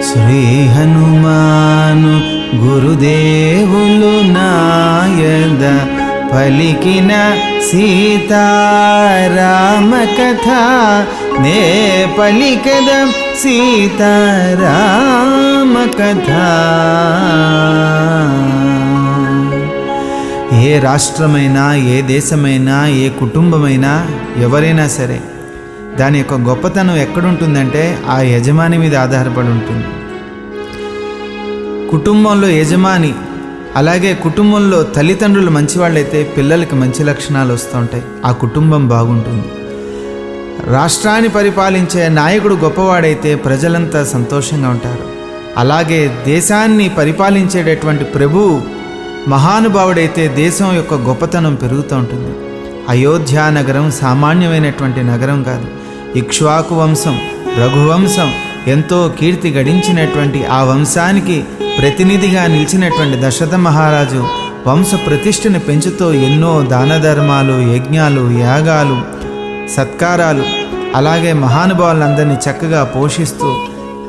శ్రీ హనుమాను గురుదేవులు నాయద పలికిన సీతారామ కథ నే పలికద సీతారామ కథ. ఏ రాష్ట్రమైనా, ఏ దేశమైనా, ఏ కుటుంబమైనా, ఎవరైనా సరే దాని యొక్క గొప్పతనం ఎక్కడుంటుందంటే ఆ యజమాని మీద ఆధారపడి ఉంటుంది. కుటుంబంలో యజమాని, అలాగే కుటుంబంలో తల్లిదండ్రులు మంచివాళ్ళైతే పిల్లలకి మంచి లక్షణాలు వస్తూ ఉంటాయి, ఆ కుటుంబం బాగుంటుంది. రాష్ట్రాన్ని పరిపాలించే నాయకుడు గొప్పవాడైతే ప్రజలంతా సంతోషంగా ఉంటారు. అలాగే దేశాన్ని పరిపాలించేటటువంటి ప్రభువు మహానుభావుడైతే దేశం యొక్క గొప్పతనం పెరుగుతూ ఉంటుంది. అయోధ్య నగరం సామాన్యమైనటువంటి నగరం కాదు. ఇక్ష్వాకు వంశం, రఘువంశం ఎంతో కీర్తి గడించినటువంటి ఆ వంశానికి ప్రతినిధిగా నిలిచినటువంటి దశరథ మహారాజు వంశ ప్రతిష్టని పెంచుతూ ఎన్నో దాన ధర్మాలు, యజ్ఞాలు, యాగాలు, సత్కారాలు, అలాగే మహానుభావులందరినీ చక్కగా పోషిస్తూ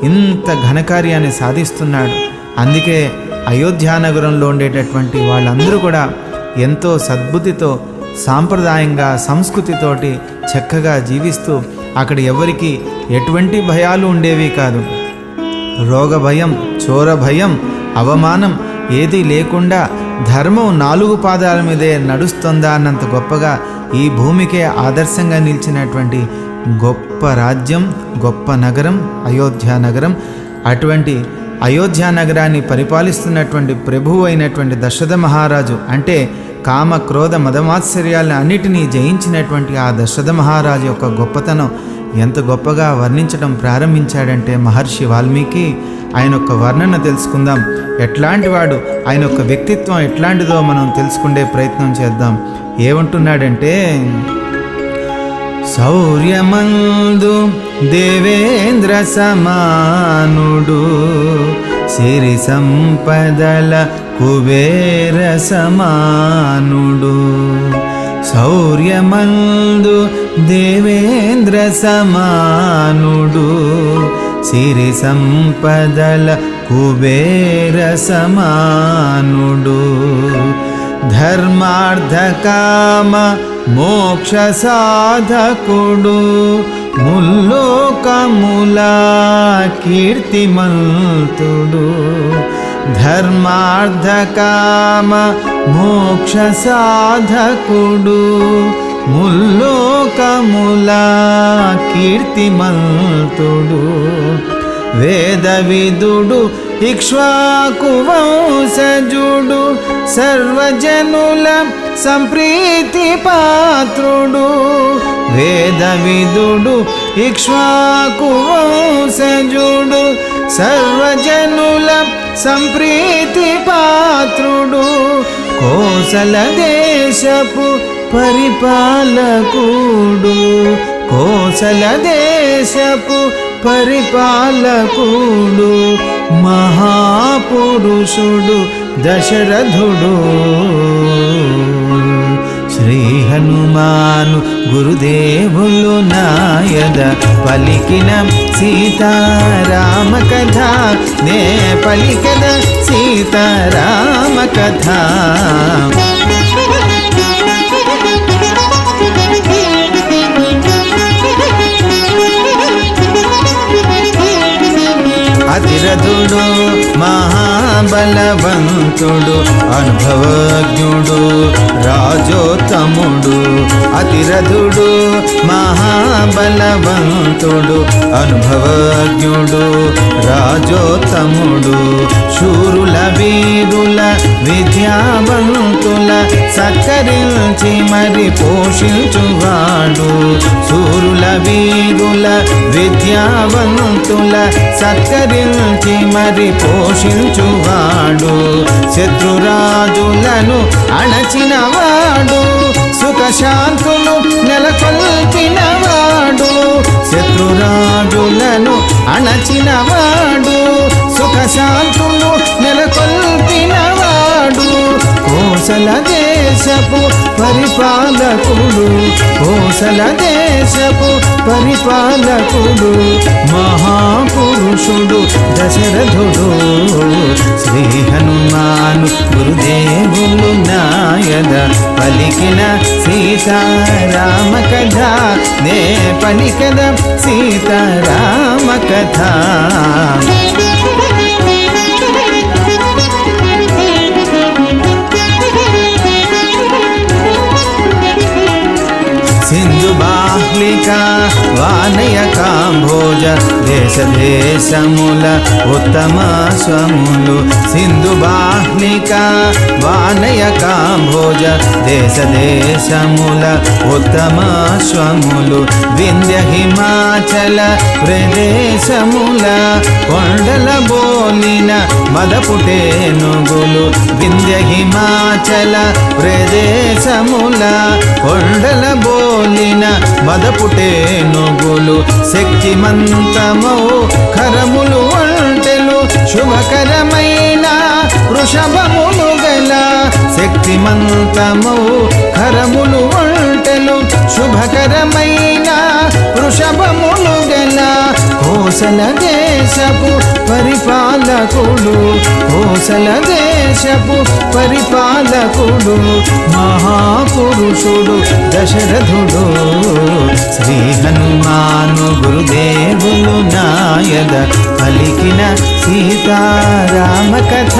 ఇంత ఘనకార్యాన్ని సాధిస్తున్నాడు. అందుకే అయోధ్యానగరంలో ఉండేటటువంటి వాళ్ళందరూ కూడా ఎంతో సద్బుద్ధితో, సాంప్రదాయంగా, సంస్కృతితోటి చక్కగా జీవిస్తూ అక్కడ ఎవరికి ఎటువంటి భయాలు ఉండేవి కాదు. రోగ భయం, చోర భయం, అవమానం ఏదీ లేకుండా ధర్మం 4 పాదాల మీదే నడుస్తుందా అన్నంత గొప్పగా ఈ భూమికే ఆదర్శంగా నిలిచినటువంటి గొప్ప రాజ్యం, గొప్ప నగరం అయోధ్య నగరం. అటువంటి అయోధ్య నగరాన్ని పరిపాలిస్తున్నటువంటి ప్రభువు అయినటువంటి దశరథ మహారాజు అంటే కామ, క్రోధ, మదమాత్సర్యాలను అన్నిటినీ జయించినటువంటి ఆ దశరథ మహారాజు యొక్క గొప్పతనం ఎంత గొప్పగా వర్ణించడం ప్రారంభించాడంటే మహర్షి వాల్మీకి. ఆయన యొక్క వర్ణన తెలుసుకుందాం. ఎట్లాంటి వాడు, ఆయన యొక్క వ్యక్తిత్వం ఎట్లాంటిదో మనం తెలుసుకునే ప్రయత్నం చేద్దాం. ఏమంటున్నాడంటే, శౌర్యమందు దేవేంద్ర సమానుడు, సిరి సంపదల కుబేర సమానుడు. శౌర్యమందు దేవేంద్ర సమానుడు, సిరి సంపదల కుబేర సమానుడు. ధర్మార్థ కామ మోక్ష సాధకుడు, ముల్లోకముల కీర్తిమంతుడు. ధర్మార్థ కామ మోక్ష సాధకుడు, ముల్లోకముల కీర్తిమంతుడు. వేద విదుడు ఇక్ష్వాకు వంశజుడు, సర్వజనుల సంప్రీతి పాత్రుడు. వేద విదుడు ఇక్ష్వాకు వంశజుడు, సర్వజనుల సంప్రీతి పాత్రుడు. కోసల దేశపు పరిపాలకుడు, కోసల దేశపు పరిపాలకుడు. మహాపురుషుడు దశరథుడు. శ్రీ హనుమాను గురుదేవులు నాయద పలికిన సీతారామ కథ నే పలికద సీతారామ కథ. అతిరథుడు మహాబలవంతుడు, అనుభవజ్ఞుడు, రాజోత్తముడు. అతిరథుడు మహాబలవంతుడు, అనుభవజ్ఞుడు, రాజోత్తముడు. శూరుల వీరుల విద్యావంతుల సత్కరించి మరి పోషించువాడు. శూరుల వీరుల విద్యావంతుల సత్కరించి మరి పోషించువాడు. శత్రురాజులను అణచినవాడు, సుఖశాంతులు నెలకొల్పినవాడు. శత్రురాజులను అణచినవాడు, సుఖశాంతులు నెలకొల్పినవాడు. కోసల దేశపు పరిపాలకుడు, కోసల దేశపు పరిపాలకుడు, మహాపురుషుడు దశరథుడు. శ్రీ హనుమాను గురుదేవులు నాయద పలికిన సీతారామ కథ, నే పలికద సీతారామ కథ. సింధు బాహ్లిక వానయ కాంభోజ దేశ దేశముల ఉత్తమ స్వములు, సింధు బాహ్లిక వానయ కాంభోజ దేశ దేశముల ఉత్తమ స్వములు, వింధ్య హిమాచల ప్రదేశముల కొండల బోలిన మదపుటేనుగులు, వింధ్య హిమాచల ప్రదేశముల కొండల బోలిన మదపుటేనుగులు, శక్తిమంతమౌ ఖరములు ఒంటెలు శుభకరమైన వృషభములు గల, శక్తిమంతమౌ ఖరములు ఒంటెలు శుభకరమైన వృషభములు గల, కోసల దేశపు పరిపాలకుడు, కోసల దేశపు పరిపాలకుడు, మహాపురుషుడు దశరథుడు. శ్రీ హనుమాను గురుదేవులు నాయద పలికిన సీతారామ కథ,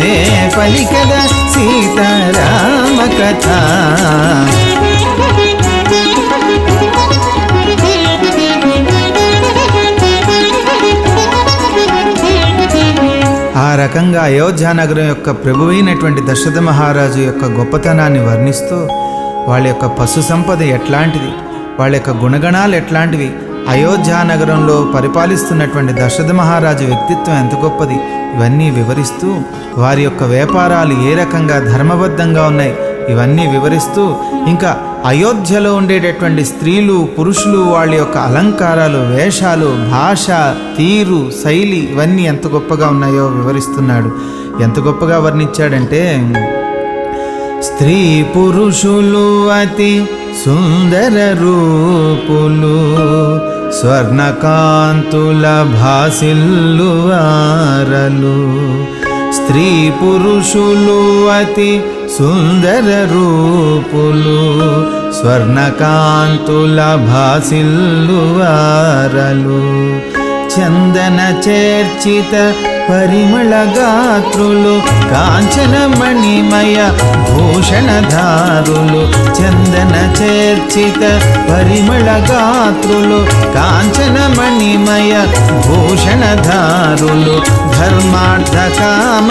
నే పలికద సీతారామ కథ. ఆ రకంగా అయోధ్యానగరం యొక్క ప్రభువైనటువంటి దశరథ మహారాజు యొక్క గొప్పతనాన్ని వర్ణిస్తూ వాళ్ళ యొక్క పశు సంపద ఎట్లాంటిది, వాళ్ళ యొక్క గుణగణాలు ఎట్లాంటివి, అయోధ్యానగరంలో పరిపాలిస్తున్నటువంటి దశరథ మహారాజు వ్యక్తిత్వం ఎంత గొప్పది, ఇవన్నీ వివరిస్తూ వారి యొక్క వ్యాపారాలు ఏ రకంగా ధర్మబద్ధంగా ఉన్నాయి ఇవన్నీ వివరిస్తూ, ఇంకా అయోధ్యలో ఉండేటటువంటి స్త్రీలు పురుషులు వాళ్ళ యొక్క అలంకారాలు, వేషాలు, భాష, తీరు, శైలి ఇవన్నీ ఎంత గొప్పగా ఉన్నాయో వివరిస్తున్నాడు. ఎంత గొప్పగా వర్ణించాడంటే, స్త్రీ పురుషులు అతి సుందర రూపులు, స్వర్ణకాంతుల భాసిల్లు వారలు, స్త్రీ పురుషులు అతి సుందర రూపులు, స్వర్ణకాంతుల భాసిల్లు వారలు, చందన చేర్చిత పరిమళ గాత్రులు, కాంచన మణిమయ భూషణధారులు, చందన చేర్చిత పరిమళ గాత్రులు, కాంచన మణిమయ భూషణధారులు, ధర్మార్థ కామ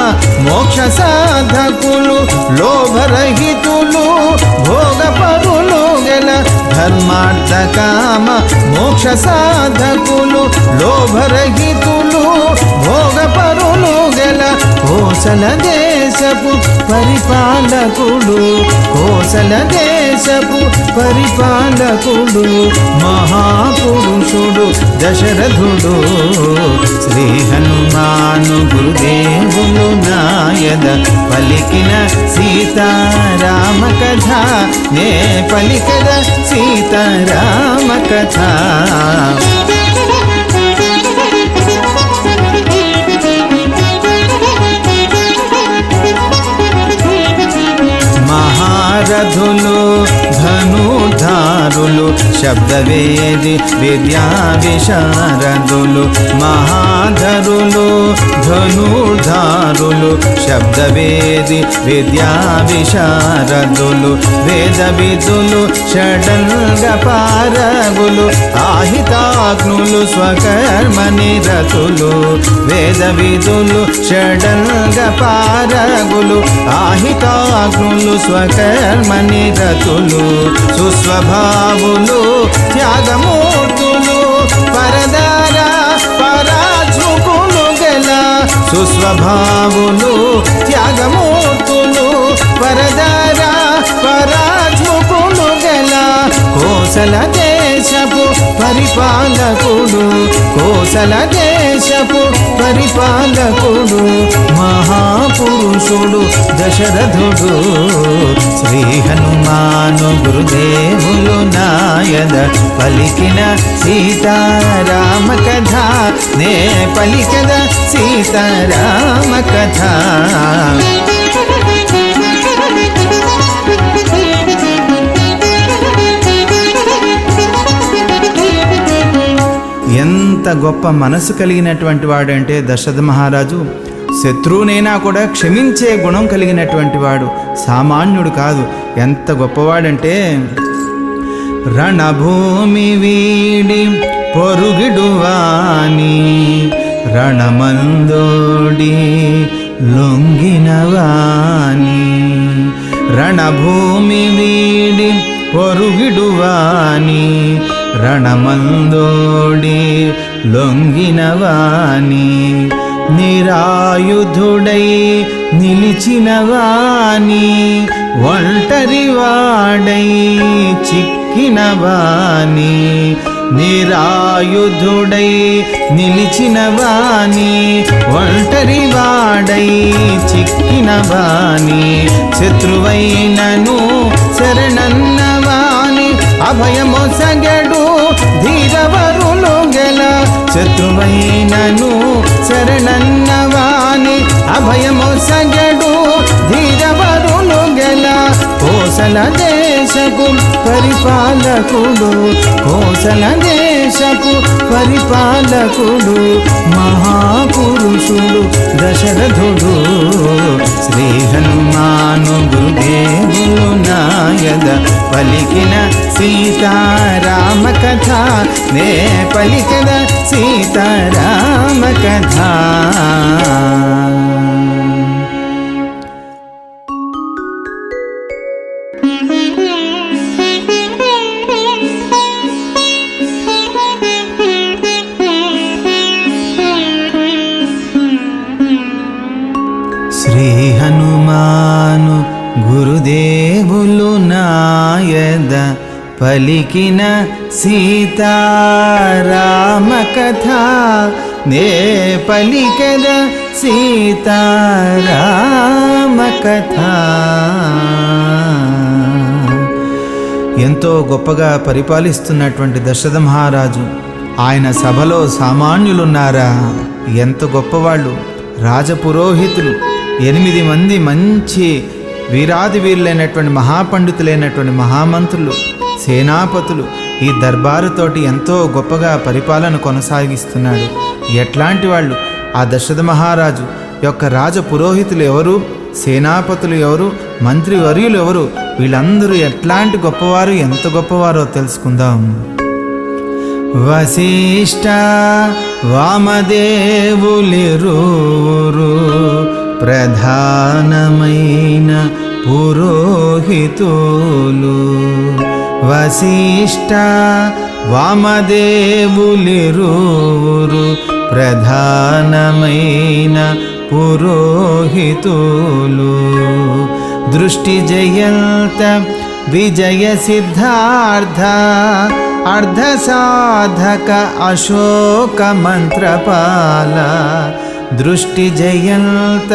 మోక్ష సాధకులు, లోభరహితులు భోగపరులు గల, ధర్మార్థ కామ మోక్ష సాధకులు, లోభరహితులు భోగపరులు గల, కోసల దేశపు పరిపాలకుడు, కోసల దేశపు పరిపాలకుడు, మహాపురుషుడు దశరథుడు. శ్రీ హనుమాను గురుదేవులు నాయద పలికిన సీతారామ కథ, నే పలికద సీతారామ కథ. మహారథులు ధనుర్ధారులు, శబ్దవేది విద్యా విశారదులు, మహాధరులు ధనుర్ధారులు, శబ్దవేది విద్యా విశారదులు, వేద విదులు షడంగ పారగులు, ఆహితాగ్నులు స్వకర్మ నిరతులు, వేద విదులు షడంగ పారగులు, ఆహితాగ్నులు స్వకర్మ నిరతులు, సుస్వభావులు త్యాగమూర్తులు, పరదార పరాజ్ముకులు గల, సుస్వభావులు త్యాగమూర్తులు, పరదార పరాజ్ముకులు గల, కోసల దేశపు పరిపాలకుడు, కోసల దేశపు పరిపాలకుడు, మహా మహాపురుషుడు దశరథుడు. శ్రీ హనుమాను గురుదేవులు నాయద పలికిన సీతారామ కథ, నే పలికద సీతారామ కథ. ఎంత గొప్ప మనసు కలిగినటువంటి వాడంటే దశరథ మహారాజు శత్రువునైనా కూడా క్షమించే గుణం కలిగినటువంటి వాడు, సామాన్యుడు కాదు. ఎంత గొప్పవాడంటే రణభూమి వీడి పొరుగిడువాని, రణమందోడి లొంగినవాని. రణభూమి వీడి పొరుగిడువాని, రణమందోడి లొంగినవాని. నిరాయుధుడై నిలిచినవాని, ఒంటరివాడై చిక్కినవాని. నిరాయుధుడై నిలిచినవాని, ఒంటరివాడై చిక్కినవాని. శత్రువైనను శరణన్నవాని, అభయమొసగడు ధీరవరులు గెల. శత్రువైనను శరణన్నవాని, అభయమొసగడు ధీరవరులు గెల. కోసల దేశకు పరిపాలకుడు, కోసల దేశకు పరిపాలకుడు, మహాపురుషుడు దశరథుడు. శ్రీ హనుమాను గురుదేవులు నాయద పలికిన సీతారామ కథ, నే పలికద సీతారామ కథ. శ్రీ హనుమాను గురుదేవులు నాయద పలికిన సీతారామ కథ, నే పలికద సీతారామ కథ. ఎంతో గొప్పగా పరిపాలిస్తున్నటువంటి దశరథ మహారాజు, ఆయన సభలో సామాన్యులున్నారా? ఎంత గొప్పవాళ్ళు! రాజపురోహితులు 8 మంది మంచి వీరాది వీరులైనటువంటి మహాపండితులైనటువంటి మహామంత్రులు, సేనాపతులు ఈ దర్బారుతోటి ఎంతో గొప్పగా పరిపాలన కొనసాగిస్తున్నాడు. ఎట్లాంటి వాళ్ళు? ఆ దశరథ మహారాజు యొక్క రాజపురోహితులు ఎవరు, సేనాపతులు ఎవరు, మంత్రివర్యులు ఎవరు, వీళ్ళందరూ ఎట్లాంటి గొప్పవారు, ఎంత గొప్పవారో తెలుసుకుందాం. వశిష్ఠ వామదేవులిరువురు ప్రధానమైన పురోహితులు. వశిష్ఠ వామదేవులిరువురు ప్రధానమైన పురోహితులు. దృష్టి జయంత విజయ సిద్ధార్థ అర్ధ సాధక అశోక మంత్రపాల. దృష్టి జయంత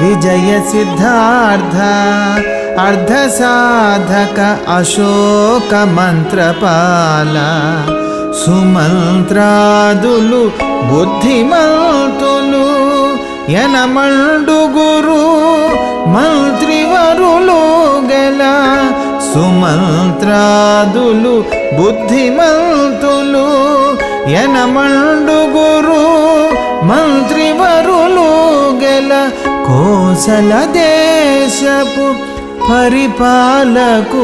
విజయ సిద్ధార్థ అర్ధ సాధక అశోక మంత్రపాల. సుమంత్రాదులు బుద్ధిమంతులు యనమండుగురు మంత్రివరులు గల. సుమంత్రాదులు బుద్ధిమంతులు యనమండుగురు మంత్రివరులు గల. కోసల దేశపు పరిపాలకుడు,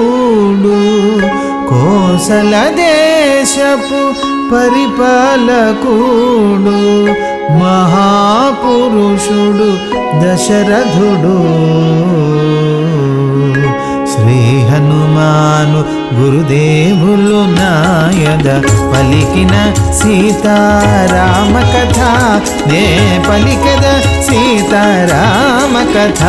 కోసల దేశపు పరిపాలకుడు, మహాపురుషుడు దశరథుడు. శ్రీ హనుమాను గురుదేవులు నాయద పలికిన సీతారామ కథ, నే పలికద సీతారామ కథ.